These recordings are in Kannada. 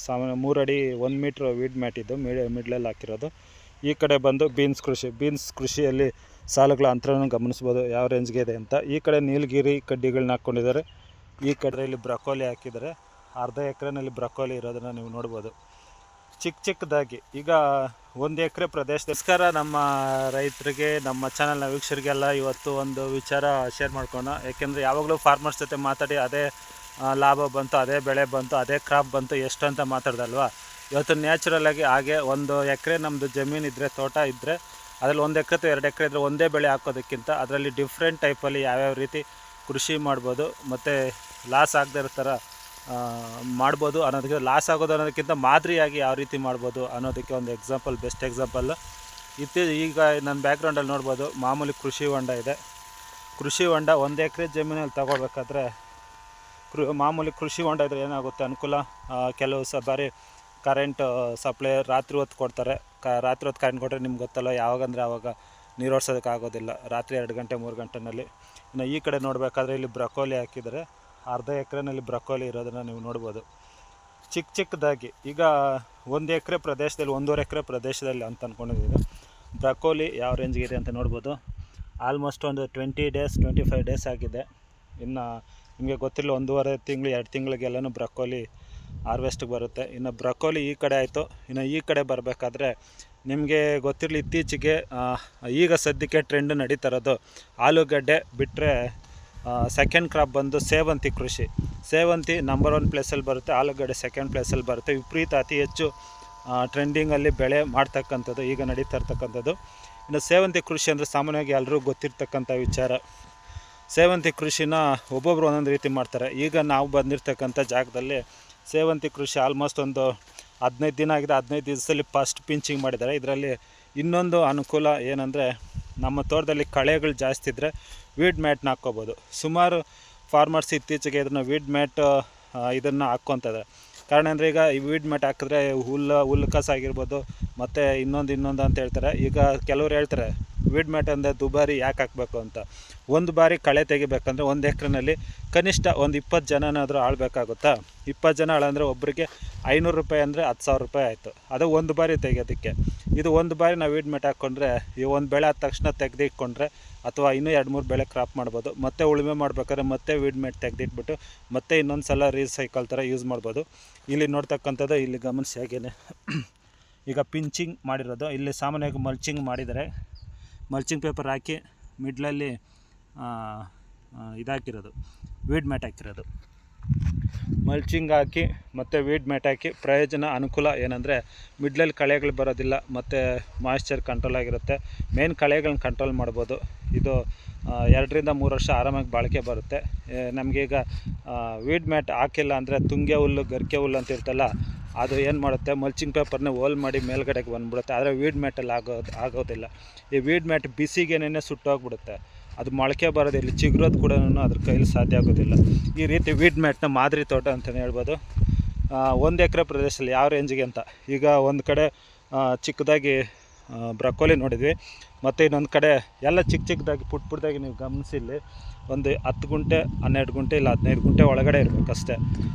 ಸಾಮಾನ್ಯ 3 ಅಡಿ 1 ಮೀಟ್ರ್ ವೀಡ್ ಮ್ಯಾಟ್ ಇದ್ದು ಮಿಡ್ಲಲ್ಲಿ ಹಾಕಿರೋದು. ಈ ಕಡೆ ಬಂದು ಬೀನ್ಸ್ ಕೃಷಿಯಲ್ಲಿ ಸಾಲುಗಳ ಅಂತರವನ್ನು ಗಮನಿಸ್ಬೋದು ಯಾವ ರೇಂಜ್ಗೆ ಇದೆ ಅಂತ. ಈ ಕಡೆ ನೀಲಗಿರಿ ಕಡ್ಡಿಗಳನ್ನ ಹಾಕ್ಕೊಂಡಿದ್ದಾರೆ. ಈ ಕಡೆಯಲ್ಲಿ ಬ್ರಕೋಲಿ ಹಾಕಿದ್ದಾರೆ. ಅರ್ಧ ಎಕರೆನಲ್ಲಿ ಬ್ರಕೋಲಿ ಇರೋದನ್ನು ನೀವು ನೋಡ್ಬೋದು. ಚಿಕ್ಕದಾಗಿ ಈಗ 1 ಎಕರೆ ಪ್ರದೇಶದಸ್ಕರ ನಮ್ಮ ರೈತರಿಗೆ, ನಮ್ಮ ಚಾನಲ್ನ ವೀಕ್ಷಕರಿಗೆಲ್ಲ ಇವತ್ತು ಒಂದು ವಿಚಾರ ಶೇರ್ ಮಾಡ್ಕೋಣ. ಯಾಕೆಂದರೆ ಯಾವಾಗಲೂ ಫಾರ್ಮರ್ಸ್ ಜೊತೆ ಮಾತಾಡಿ ಅದೇ ಲಾಭ ಬಂತು, ಅದೇ ಬೆಳೆ ಬಂತು, ಅದೇ ಕ್ರಾಪ್ ಬಂತು ಎಷ್ಟು ಅಂತ ಮಾತಾಡ್ದಲ್ವ. ಇವತ್ತು ನ್ಯಾಚುರಲಾಗಿ ಹಾಗೆ 1 ಎಕರೆ ನಮ್ಮದು ಜಮೀನು ಇದ್ದರೆ, ತೋಟ ಇದ್ದರೆ, ಅದರಲ್ಲಿ 1 ಎಕರೆ ಅಥವಾ 2 ಎಕರೆ ಇದ್ದರೆ ಒಂದೇ ಬೆಳೆ ಹಾಕೋದಕ್ಕಿಂತ ಅದರಲ್ಲಿ ಡಿಫ್ರೆಂಟ್ ಟೈಪಲ್ಲಿ ಯಾವ್ಯಾವ ರೀತಿ ಕೃಷಿ ಮಾಡ್ಬೋದು ಮತ್ತು ಲಾಸ್ ಆಗದೇ ಇರೋ ಥರ ಮಾಡ್ಬೋದು ಅನ್ನೋದಕ್ಕೆ, ಲಾಸ್ ಆಗೋದು ಅನ್ನೋದಕ್ಕಿಂತ ಮಾದರಿಯಾಗಿ ಯಾವ ರೀತಿ ಮಾಡ್ಬೋದು ಅನ್ನೋದಕ್ಕೆ ಒಂದು ಎಕ್ಸಾಂಪಲ್, ಬೆಸ್ಟ್ ಎಕ್ಸಾಂಪಲ್ ಈಗ ನನ್ನ ಬ್ಯಾಕ್ಗ್ರೌಂಡಲ್ಲಿ ನೋಡ್ಬೋದು. ಮಾಮೂಲಿ ಕೃಷಿ ಹೊಂಡ ಇದೆ. ಕೃಷಿ ಹೊಂಡ 1 ಎಕರೆ ಜಮೀನಲ್ಲಿ ತಗೋಬೇಕಾದ್ರೆ ಮಾಮೂಲಿ ಕೃಷಿ ಹೊಂಡ ಇದ್ದರೆ ಏನಾಗುತ್ತೆ ಅನುಕೂಲ, ಕೆಲವು ಬಾರಿ ಕರೆಂಟ್ ಸಪ್ಲೈ ರಾತ್ರಿ ಹೊತ್ತು ಕೊಡ್ತಾರೆ. ರಾತ್ರಿ ಹೊತ್ತು ಕರೆಂಟ್ ಕೊಟ್ಟರೆ ನಿಮ್ಗೆ ಗೊತ್ತಲ್ಲ, ಯಾವಾಗಂದರೆ ಆವಾಗ ನೀರು ಓಡಿಸೋದಕ್ಕೆ ಆಗೋದಿಲ್ಲ, ರಾತ್ರಿ 2 ಗಂಟೆ 3 ಗಂಟೆನಲ್ಲಿ. ಇನ್ನು ಈ ಕಡೆ ನೋಡಬೇಕಾದ್ರೆ ಇಲ್ಲಿ ಬ್ರಕೋಲಿ ಹಾಕಿದರೆ, ಅರ್ಧ ಎಕರೆನಲ್ಲಿ ಬ್ರಕೋಲಿ ಇರೋದನ್ನು ನೀವು ನೋಡ್ಬೋದು. ಚಿಕ್ಕದಾಗಿ ಈಗ 1 ಎಕರೆ ಪ್ರದೇಶದಲ್ಲಿ, 1.5 ಎಕರೆ ಪ್ರದೇಶದಲ್ಲಿ ಅಂತ ಅಂದ್ಕೊಂಡಿದ್ದೀನಿ. ಬ್ರಕೋಲಿ ಯಾವ ರೇಂಜ್ಗಿದೆ ಅಂತ ನೋಡ್ಬೋದು. ಆಲ್ಮೋಸ್ಟ್ ಒಂದು 20 ಡೇಸ್ 25 ಡೇಸ್ ಆಗಿದೆ. ಇನ್ನು ನಿಮಗೆ ಗೊತ್ತಿಲ್ಲ, 1.5 ತಿಂಗಳು 2 ತಿಂಗಳಿಗೆಲ್ಲನೂ ಬ್ರಕೋಲಿ ಹಾರ್ವೆಸ್ಟಿಗೆ ಬರುತ್ತೆ. ಇನ್ನು ಬ್ರಕೋಲಿ ಈ ಕಡೆ ಆಯಿತು. ಇನ್ನು ಈ ಕಡೆ ಬರಬೇಕಾದ್ರೆ ನಿಮಗೆ ಗೊತ್ತಿರಲಿ, ಇತ್ತೀಚೆಗೆ ಈಗ ಸದ್ಯಕ್ಕೆ ಟ್ರೆಂಡ್ ನಡೀತಾ ಇರೋದು ಆಲೂಗಡ್ಡೆ ಬಿಟ್ಟರೆ ಸೆಕೆಂಡ್ ಕ್ರಾಪ್ ಬಂದು ಸೇವಂತಿ ಕೃಷಿ. ಸೇವಂತಿ ನಂಬರ್ 1 ಪ್ಲೇಸಲ್ಲಿ ಬರುತ್ತೆ, ಆಲೂಗಡ್ಡೆ ಸೆಕೆಂಡ್ ಪ್ಲೇಸಲ್ಲಿ ಬರುತ್ತೆ. ವಿಪರೀತ ಅತಿ ಹೆಚ್ಚು ಟ್ರೆಂಡಿಂಗಲ್ಲಿ ಬೆಳೆ ಮಾಡ್ತಕ್ಕಂಥದ್ದು, ಈಗ ನಡೀತಾ ಇರ್ತಕ್ಕಂಥದ್ದು. ಇನ್ನು ಸೇವಂತಿ ಕೃಷಿ ಅಂದರೆ ಸಾಮಾನ್ಯವಾಗಿ ಎಲ್ಲರೂ ಗೊತ್ತಿರ್ತಕ್ಕಂಥ ವಿಚಾರ. ಸೇವಂತಿ ಕೃಷಿನ ಒಬ್ಬೊಬ್ಬರು ಒಂದೊಂದು ರೀತಿ ಮಾಡ್ತಾರೆ. ಈಗ ನಾವು ಬಂದಿರತಕ್ಕಂಥ ಜಾಗದಲ್ಲಿ ಸೇವಂತಿ ಕೃಷಿ ಆಲ್ಮೋಸ್ಟ್ ಒಂದು 15 ದಿನ ಆಗಿದೆ. 15 ದಿವಸದಲ್ಲಿ ಫಸ್ಟ್ ಪಿಂಚಿಂಗ್ ಮಾಡಿದ್ದಾರೆ. ಇದರಲ್ಲಿ ಇನ್ನೊಂದು ಅನುಕೂಲ ಏನಂದರೆ, ನಮ್ಮ ತೋಟದಲ್ಲಿ ಕಳೆಗಳು ಜಾಸ್ತಿ ಇದ್ದರೆ ವೀಡ್ ಮ್ಯಾಟ್ನ ಹಾಕ್ಕೋಬೋದು. ಸುಮಾರು ಫಾರ್ಮರ್ಸ್ ಇತ್ತೀಚೆಗೆ ಇದನ್ನು ವೀಡ್ ಮ್ಯಾಟ್ ಇದನ್ನು ಹಾಕ್ಕೊತಾರೆ. ಕಾರಣ ಅಂದರೆ, ಈಗ ಈ ವೀಡ್ ಮ್ಯಾಟ್ ಹಾಕಿದ್ರೆ ಹುಲ್ಲು ಕಸ ಆಗಿರ್ಬೋದು, ಮತ್ತು ಇನ್ನೊಂದು ಅಂತ ಹೇಳ್ತಾರೆ. ಈಗ ಕೆಲವರು ಹೇಳ್ತಾರೆ ವೀಡ್ ಮ್ಯಾಟ್ ಅಂದರೆ ದುಬಾರಿ ಯಾಕೆ ಹಾಕಬೇಕು ಅಂತ. ಒಂದು ಬಾರಿ ಕಳೆ ತೆಗಿಬೇಕಂದ್ರೆ 1 ಎಕರೆನಲ್ಲಿ ಕನಿಷ್ಠ ಒಂದು 20 ಜನನಾದರೂ ಆಳಬೇಕಾಗುತ್ತಾ. 20 ಜನ ಆಳಂದರೆ ಒಬ್ಬರಿಗೆ 500 ರೂಪಾಯಿ ಅಂದರೆ 10,000 ರೂಪಾಯಿ ಆಯಿತು. ಅದು ಒಂದು ಬಾರಿ ತೆಗೆಯೋದಕ್ಕೆ. ಇದು ಒಂದು ಬಾರಿ ನಾವು ವೀಡ್ ಮ್ಯಾಟ್ ಹಾಕ್ಕೊಂಡ್ರೆ, ಈ ಒಂದು ಬೆಳೆ ಆದ ತಕ್ಷಣ ತೆಗೆದಿಟ್ಕೊಂಡ್ರೆ, ಅಥವಾ ಇನ್ನೂ 2-3 ಬೆಳೆ ಕ್ರಾಪ್ ಮಾಡ್ಬೋದು. ಮತ್ತೆ ಉಳುಮೆ ಮಾಡ್ಬೇಕಾದ್ರೆ ಮತ್ತೆ ವೀಡ್ ಮ್ಯಾಟ್ ತೆಗೆದಿಟ್ಬಿಟ್ಟು ಮತ್ತೆ ಇನ್ನೊಂದು ಸಲ ರೀಸೈಕಲ್ ಥರ ಯೂಸ್ ಮಾಡ್ಬೋದು. ಇಲ್ಲಿ ನೋಡ್ತಕ್ಕಂಥದ್ದು, ಇಲ್ಲಿ ಗಮನಿಸಿ ಹಾಗೇನೆ ಈಗ ಪಿಂಚಿಂಗ್ ಮಾಡಿರೋದು. ಇಲ್ಲಿ ಸಾಮಾನ್ಯವಾಗಿ ಮಲ್ಚಿಂಗ್ ಮಾಡಿದರೆ, ಮಲ್ಚಿಂಗ್ ಪೇಪರ್ ಹಾಕಿ ಮಿಡ್ಲಲ್ಲಿ ಇದಾಕಿರೋದು, ವೀಡ್ ಮ್ಯಾಟ್ ಹಾಕಿರೋದು. ಮಲ್ಚಿಂಗ್ ಹಾಕಿ ಮತ್ತು ವೀಡ್ ಮ್ಯಾಟ್ ಹಾಕಿ ಪ್ರಯೋಜನ ಅನುಕೂಲ ಏನಂದರೆ, ಮಿಡ್ಲಲ್ಲಿ ಕಳೆಗಳು ಬರೋದಿಲ್ಲ ಮತ್ತು ಮಾಯಿಶ್ಚರ್ ಕಂಟ್ರೋಲ್ ಆಗಿರುತ್ತೆ. ಮೇನ್ ಕಳೆಗಳನ್ನ ಕಂಟ್ರೋಲ್ ಮಾಡ್ಬೋದು. ಇದು 2 ರಿಂದ 3 ವರ್ಷ ಆರಾಮಾಗಿ ಬಾಳಿಕೆ ಬರುತ್ತೆ. ನಮಗೀಗ ವೀಡ್ ಮ್ಯಾಟ್ ಹಾಕಿಲ್ಲ ಅಂದರೆ ತುಂಗೆ ಹುಲ್ಲು, ಗರಿಕೆ ಹುಲ್ಲು ಅಂತ ಇರ್ತಲ್ಲ, ಅದು ಏನು ಮಾಡುತ್ತೆ, ಮಲ್ಚಿಂಗ್ ಪೇಪರ್ನ ಹೋಲ್ ಮಾಡಿ ಮೇಲ್ಗಡೆಗೆ ಬಂದುಬಿಡುತ್ತೆ. ಆದರೆ ವೀಡ್ ಮ್ಯಾಟಲ್ಲಿ ಆಗೋದಿಲ್ಲ. ಈ ವೀಡ್ ಮ್ಯಾಟ್ ಬಿಸಿಗೇನೆ ಸುಟ್ಟೋಗ್ಬಿಡುತ್ತೆ. ಅದು ಮೊಳಕೆ ಬರೋದಿಲ್ಲ, ಚಿಗುರೋದು ಕೂಡ ಅದ್ರ ಕೈಲಿ ಸಾಧ್ಯ ಆಗೋದಿಲ್ಲ. ಈ ರೀತಿ ವೀಡ್ ಮ್ಯಾಟ್ನ ಮಾದರಿ ತೋಟ ಅಂತಲೇ ಹೇಳ್ಬೋದು. 1 ಎಕರೆ ಪ್ರದೇಶದಲ್ಲಿ ಯಾವ ರೇಂಜಿಗೆ ಅಂತ, ಈಗ ಒಂದು ಕಡೆ ಚಿಕ್ಕದಾಗಿ ಬ್ರಕೋಲಿ ನೋಡಿದ್ವಿ, ಮತ್ತು ಇನ್ನೊಂದು ಕಡೆ ಎಲ್ಲ ಚಿಕ್ಕದಾಗಿ ಪುಟ್ಟದಾಗಿ ನೀವು ಗಮನಿಸಿಲ್ಲಿ ಒಂದು 10 ಗುಂಟೆ 12 ಗುಂಟೆ ಇಲ್ಲ 15 ಗುಂಟೆ ಒಳಗಡೆ ಇರಬೇಕಷ್ಟೇ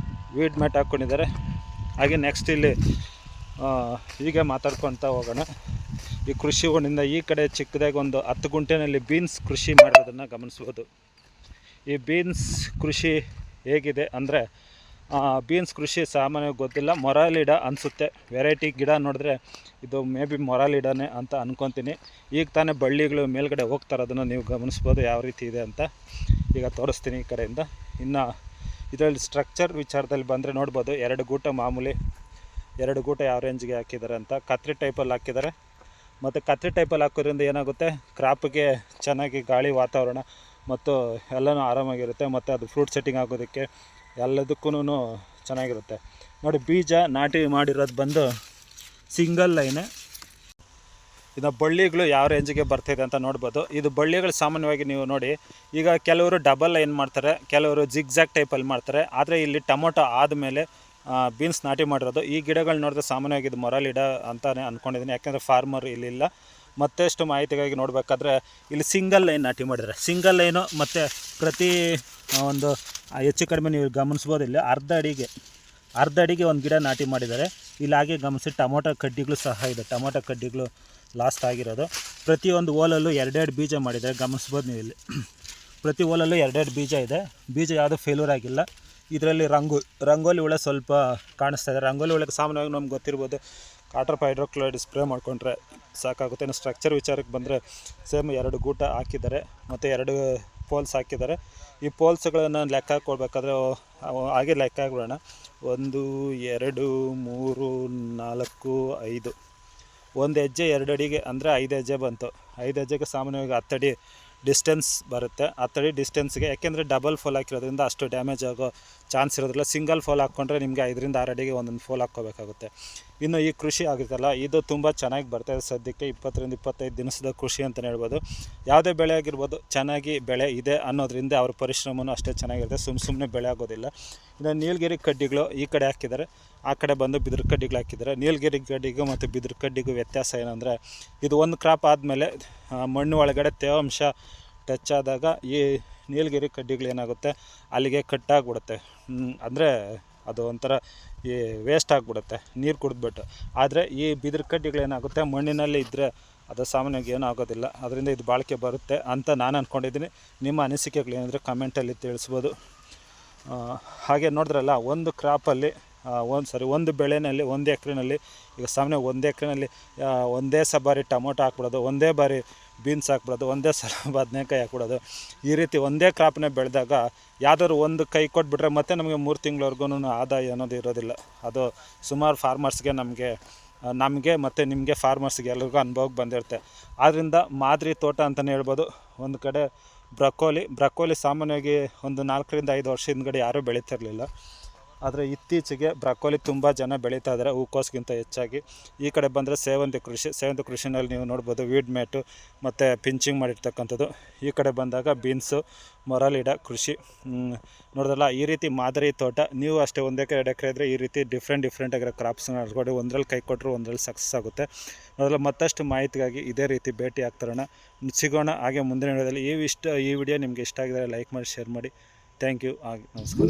ವೀಡ್ ಮ್ಯಾಟ್ ಹಾಕ್ಕೊಂಡಿದ್ದಾರೆ. ಹಾಗೆ ನೆಕ್ಸ್ಟ್ ಇಲ್ಲಿ ಹೀಗೆ ಮಾತಾಡ್ಕೊತ ಹೋಗೋಣ. ಈ ಕೃಷಿ ಹೊಂಡಿಂದ ಈ ಕಡೆ ಚಿಕ್ಕದಾಗಿ ಒಂದು 10 ಗುಂಟೆನಲ್ಲಿ ಬೀನ್ಸ್ ಕೃಷಿ ಮಾಡೋದನ್ನು ಗಮನಿಸ್ಬೋದು. ಈ ಬೀನ್ಸ್ ಕೃಷಿ ಹೇಗಿದೆ ಅಂದರೆ, ಬೀನ್ಸ್ ಕೃಷಿ ಸಾಮಾನ್ಯವಾಗಿ ಗೊತ್ತಿಲ್ಲ, ಮೊರಾಲಿಡಾ ಅನಿಸುತ್ತೆ. ವೆರೈಟಿ ಗಿಡ ನೋಡಿದ್ರೆ ಇದು ಮೇ ಬಿ ಮೊರಾಲಿಡಾನೇ ಅಂತ ಅಂದ್ಕೊತೀನಿ. ಈಗ ತಾನೇ ಬಳ್ಳಿಗಳು ಮೇಲ್ಗಡೆ ಹೋಗ್ತಾರೆ, ಅದನ್ನು ನೀವು ಗಮನಿಸ್ಬೋದು ಯಾವ ರೀತಿ ಇದೆ ಅಂತ. ಈಗ ತೋರಿಸ್ತೀನಿ ಈ ಕಡೆಯಿಂದ. ಇನ್ನು ಇದರಲ್ಲಿ ಸ್ಟ್ರಕ್ಚರ್ ವಿಚಾರದಲ್ಲಿ ಬಂದರೆ ನೋಡ್ಬೋದು, 2 ಗೂಟ ಮಾಮೂಲಿ, 2 ಗೂಟ ಯಾವ ರೇಂಜ್ಗೆ ಹಾಕಿದ್ದಾರೆ ಅಂತ. ಕತ್ರಿ ಟೈಪಲ್ಲಿ ಹಾಕಿದ್ದಾರೆ. ಮತ್ತು ಕತ್ರಿ ಟೈಪಲ್ಲಿ ಹಾಕೋದ್ರಿಂದ ಏನಾಗುತ್ತೆ, ಕ್ರಾಪಿಗೆ ಚೆನ್ನಾಗಿ ಗಾಳಿ ವಾತಾವರಣ ಮತ್ತು ಎಲ್ಲನೂ ಆರಾಮಾಗಿರುತ್ತೆ. ಮತ್ತು ಅದು ಫ್ರೂಟ್ ಸೆಟ್ಟಿಂಗ್ ಆಗೋದಕ್ಕೆ ಎಲ್ಲದಕ್ಕೂ ಚೆನ್ನಾಗಿರುತ್ತೆ. ನೋಡಿ, ಬೀಜ ನಾಟಿ ಮಾಡಿರೋದು ಬಂದು ಸಿಂಗಲ್ ಲೈನೇ. ಇನ್ನು ಬಳ್ಳಿಗಳು ಯಾವ ರೇಂಜಿಗೆ ಬರ್ತಿದೆ ಅಂತ ನೋಡ್ಬೋದು. ಇದು ಬಳ್ಳಿಗಳು ಸಾಮಾನ್ಯವಾಗಿ ನೀವು ನೋಡಿ, ಈಗ ಕೆಲವರು ಡಬಲ್ ಲೈನ್ ಮಾಡ್ತಾರೆ, ಕೆಲವರು ಜಿಗ್ಜಾಗ್ ಟೈಪಲ್ಲಿ ಮಾಡ್ತಾರೆ. ಆದರೆ ಇಲ್ಲಿ ಟೊಮೊಟೊ ಆದಮೇಲೆ ಬೀನ್ಸ್ ನಾಟಿ ಮಾಡಿರೋದು. ಈ ಗಿಡಗಳು ನೋಡಿದ್ರೆ ಸಾಮಾನ್ಯವಾಗಿ ಇದು ಮೊರಾಲಿಡಾ ಅಂತಲೇ ಅಂದ್ಕೊಂಡಿದ್ದೀನಿ, ಯಾಕೆಂದರೆ ಫಾರ್ಮರ್ ಇಲ್ಲಿಲ್ಲ. ಮತ್ತಷ್ಟು ಮಾಹಿತಿಗಾಗಿ ನೋಡಬೇಕಾದ್ರೆ ಇಲ್ಲಿ ಸಿಂಗಲ್ ಲೈನ್ ನಾಟಿ ಮಾಡಿದ್ದಾರೆ. ಸಿಂಗಲ್ ಲೈನು ಮತ್ತು ಪ್ರತಿ ಒಂದು ಹೆಚ್ಚು ಕಡಿಮೆ ನೀವು ಗಮನಿಸ್ಬೋದು, ಇಲ್ಲಿ ಅರ್ಧ ಅಡಿಗೆ ಅರ್ಧ ಅಡಿಗೆ ಒಂದು ಗಿಡ ನಾಟಿ ಮಾಡಿದ್ದಾರೆ. ಇಲ್ಲಿ ಹಾಗೆ ಗಮನಿಸಿ ಟೊಮೊಟೊ ಕಡ್ಡಿಗಳು ಸಹ ಇದೆ. ಟೊಮೊಟೊ ಕಡ್ಡಿಗಳು ಲಾಸ್ಟ್ ಆಗಿರೋದು. ಪ್ರತಿಯೊಂದು ಓಲಲ್ಲೂ 2 ಬೀಜ ಮಾಡಿದ್ದಾರೆ, ಗಮನಿಸ್ಬೋದು ನೀವು ಇಲ್ಲಿ. ಪ್ರತಿ ಓಲಲ್ಲೂ 2 ಬೀಜ ಇದೆ. ಬೀಜ ಯಾವುದೂ ಫೇಲ್ಯೂರ್ ಆಗಿಲ್ಲ. ಇದರಲ್ಲಿ ರಂಗೋಲಿ ಹುಳ ಸ್ವಲ್ಪ ಕಾಣಿಸ್ತಾ ಇದೆ. ರಂಗೋಲಿ ಹುಳಕ್ಕೆ ಸಾಮಾನ್ಯವಾಗಿ ನಮ್ಗೆ ಗೊತ್ತಿರ್ಬೋದು, ಕಾಟರ್ಪ್ ಹೈಡ್ರೋಕ್ಲೋರೈಡ್ ಸ್ಪ್ರೇ ಮಾಡ್ಕೊಂಡ್ರೆ ಸಾಕಾಗುತ್ತೆ. ಇನ್ನು ಸ್ಟ್ರಕ್ಚರ್ ವಿಚಾರಕ್ಕೆ ಬಂದರೆ ಸೇಮ್ 2 ಗೂಟ ಹಾಕಿದ್ದಾರೆ ಮತ್ತು 2 ಪೋಲ್ಸ್ ಹಾಕಿದ್ದಾರೆ. ಈ ಪೋಲ್ಸ್ಗಳನ್ನು ಲೆಕ್ಕ ಹಾಕ್ಕೊಳ್ಬೇಕಾದ್ರೆ ಹಾಗೆ ಲೆಕ್ಕ ಹಾಕ್ಬಿಡೋಣ. 1 2 3 4 5, 1 ಹೆಜ್ಜೆ 2 ಅಡಿಗೆ ಅಂದರೆ 5 ಹೆಜ್ಜೆ ಬಂತು. 5 ಹೆಜ್ಜೆಗೆ ಸಾಮಾನ್ಯವಾಗಿ 10 ಅಡಿ ಡಿಸ್ಟೆನ್ಸ್ ಬರುತ್ತೆ. 10 ಅಡಿ ಡಿಸ್ಟೆನ್ಸ್ಗೆ, ಯಾಕೆಂದರೆ ಡಬಲ್ ಫೋಲ್ ಹಾಕಿರೋದ್ರಿಂದ ಅಷ್ಟು ಡ್ಯಾಮೇಜ್ ಆಗೋ ಚಾನ್ಸ್ ಇರೋದಿಲ್ಲ. ಸಿಂಗಲ್ ಫೋಲ್ ಹಾಕ್ಕೊಂಡ್ರೆ ನಿಮಗೆ 5 ರಿಂದ 6 ಅಡಿಗೆ ಒಂದೊಂದು ಫೋಲ್ ಹಾಕ್ಕೋಬೇಕಾಗುತ್ತೆ. ಇನ್ನು ಈ ಕೃಷಿ ಆಗುತ್ತಲ್ಲ, ಇದು ತುಂಬ ಚೆನ್ನಾಗಿ ಬರ್ತಾಯಿದೆ. ಸದ್ಯಕ್ಕೆ 20 ರಿಂದ 25 ದಿನದ ಕೃಷಿ ಅಂತಲೇ ಹೇಳ್ಬೋದು. ಯಾವುದೇ ಬೆಳೆ ಆಗಿರ್ಬೋದು, ಚೆನ್ನಾಗಿ ಬೆಳೆ ಇದೆ ಅನ್ನೋದ್ರಿಂದ ಅವ್ರ ಪರಿಶ್ರಮನೂ ಅಷ್ಟೇ ಚೆನ್ನಾಗಿರುತ್ತೆ. ಸುಮ್ಮನೆ ಬೆಳೆ ಆಗೋದಿಲ್ಲ. ಇನ್ನು ನೀಲಗಿರಿ ಕಡ್ಡಿಗಳು ಈ ಕಡೆ ಹಾಕಿದ್ದಾರೆ, ಆ ಕಡೆ ಬಂದು ಬಿದಿರು ಕಡ್ಡಿಗಳು ಹಾಕಿದ್ದಾರೆ. ನೀಲಗಿರಿ ಕಡ್ಡಿಗೂ ಮತ್ತು ಬಿದಿರು ಕಡ್ಡಿಗೂ ವ್ಯತ್ಯಾಸ ಏನಂದರೆ, ಇದು ಒಂದು ಕ್ರಾಪ್ ಆದಮೇಲೆ ಮಣ್ಣು ಒಳಗಡೆ ತೇವಾಂಶ ಟಚ್ ಆದಾಗ ಈ ನೀಲಗಿರಿ ಕಡ್ಡಿಗಳೇನಾಗುತ್ತೆ ಅಲ್ಲಿಗೆ ಕಟ್ಟಾಗ್ಬಿಡುತ್ತೆ. ಅಂದರೆ ಅದು ಒಂಥರ ಈ ವೇಸ್ಟ್ ಆಗಿಬಿಡುತ್ತೆ ನೀರು ಕುಡಿದ್ಬಿಟ್ಟು. ಆದರೆ ಈ ಬಿದಿರು ಕಡ್ಡಿಗಳೇನಾಗುತ್ತೆ ಮಣ್ಣಿನಲ್ಲಿ ಇದ್ದರೆ ಅದು ಸಾಮಾನ್ಯವಾಗಿ ಏನೂ ಆಗೋದಿಲ್ಲ. ಅದರಿಂದ ಇದು ಬಾಳಿಕೆ ಬರುತ್ತೆ ಅಂತ ನಾನು ಅಂದ್ಕೊಂಡಿದ್ದೀನಿ. ನಿಮ್ಮ ಅನಿಸಿಕೆಗಳೇನಾದರೆ ಕಮೆಂಟಲ್ಲಿ ತಿಳಿಸ್ಬೋದು. ಹಾಗೆ ನೋಡಿದ್ರಲ್ಲ, ಒಂದು ಕ್ರಾಪಲ್ಲಿ ಒಂದು ಬೆಳೆಯಲ್ಲಿ 1 ಎಕರೆನಲ್ಲಿ, ಈಗ ಸಾಮಾನ್ಯ 1 ಎಕರೆನಲ್ಲಿ ಒಂದೇ ಬಾರಿ ಟೊಮೊಟೊ ಹಾಕ್ಬಿಡೋದು, ಒಂದೇ ಬಾರಿ ಬೀನ್ಸ್ ಹಾಕ್ಬಿಡೋದು, ಒಂದೇ ಸಲ ಬದನೆಕಾಯಿ ಹಾಕ್ಬಿಡೋದು. ಈ ರೀತಿ ಒಂದೇ ಕ್ರಾಪ್ನೇ ಬೆಳೆದಾಗ ಯಾವುದಾದ್ರು ಒಂದು ಕೈ ಕೊಟ್ಬಿಟ್ರೆ ಮತ್ತೆ ನಮಗೆ 3 ತಿಂಗಳವರೆಗೂ ಆದಾಯ ಅನ್ನೋದು ಇರೋದಿಲ್ಲ. ಅದು ಸುಮಾರು ಫಾರ್ಮರ್ಸ್ಗೆ, ನಮಗೆ ಮತ್ತು ನಿಮಗೆ ಫಾರ್ಮರ್ಸ್ಗೆ ಎಲ್ರಿಗೂ ಅನುಭವಕ್ಕೆ ಬಂದಿರುತ್ತೆ. ಆದ್ದರಿಂದ ಮಾದರಿ ತೋಟ ಅಂತಲೇ ಹೇಳ್ಬೋದು. ಒಂದು ಕಡೆ ಬ್ರಕೋಲಿ ಸಾಮಾನ್ಯವಾಗಿ ಒಂದು 4 ರಿಂದ 5 ವರ್ಷ ಹಿಂದ್ಗಡೆ ಯಾರೂ ಬೆಳೀತಿರಲಿಲ್ಲ. ಆದರೆ ಇತ್ತೀಚೆಗೆ ಬ್ರಕೋಲಿ ತುಂಬ ಜನ ಬೆಳೀತಾ ಇದ್ದಾರೆ, ಹೂಕೋಸ್ಗಿಂತ ಹೆಚ್ಚಾಗಿ. ಈ ಕಡೆ ಬಂದರೆ ಸೇವಂತಿ ಕೃಷಿನಲ್ಲಿ ನೀವು ನೋಡ್ಬೋದು ವೀಡ್ ಮ್ಯಾಟು ಮತ್ತು ಪಿಂಚಿಂಗ್ ಮಾಡಿರ್ತಕ್ಕಂಥದ್ದು. ಈ ಕಡೆ ಬಂದಾಗ ಬೀನ್ಸು, ಮೊರಾಲಿಡ ಕೃಷಿ ನೋಡಿದ್ರಲ್ಲ. ಈ ರೀತಿ ಮಾದರಿ ತೋಟ ನೀವು ಅಷ್ಟೇ 1 ಎಕರೆ 2 ಎಕರೆ ಇದ್ದರೆ ಈ ರೀತಿ ಡಿಫ್ರೆಂಟ್ ಆಗಿರೋ ಕ್ರಾಪ್ಸ್ನ ನಡ್ಕೊಂಡು ಒಂದರಲ್ಲಿ ಕೈ ಕೊಟ್ಟರು ಒಂದರಲ್ಲಿ ಸಕ್ಸಸ್ ಆಗುತ್ತೆ. ನೋಡಲ್ಲ, ಮತ್ತಷ್ಟು ಮಾಹಿತಿಗಾಗಿ ಇದೇ ರೀತಿ ಭೇಟಿ ಆಗ್ತಾರೋಣ, ಸಿಗೋಣ ಹಾಗೆ ಮುಂದಿನ ವಿಡಿಯೋದಲ್ಲಿ. ಈ ವಿಡಿಯೋ ನಿಮಗೆ ಇಷ್ಟ ಆಗಿದರೆ ಲೈಕ್ ಮಾಡಿ, ಶೇರ್ ಮಾಡಿ. Thank you. ನಮಸ್ಕಾರ.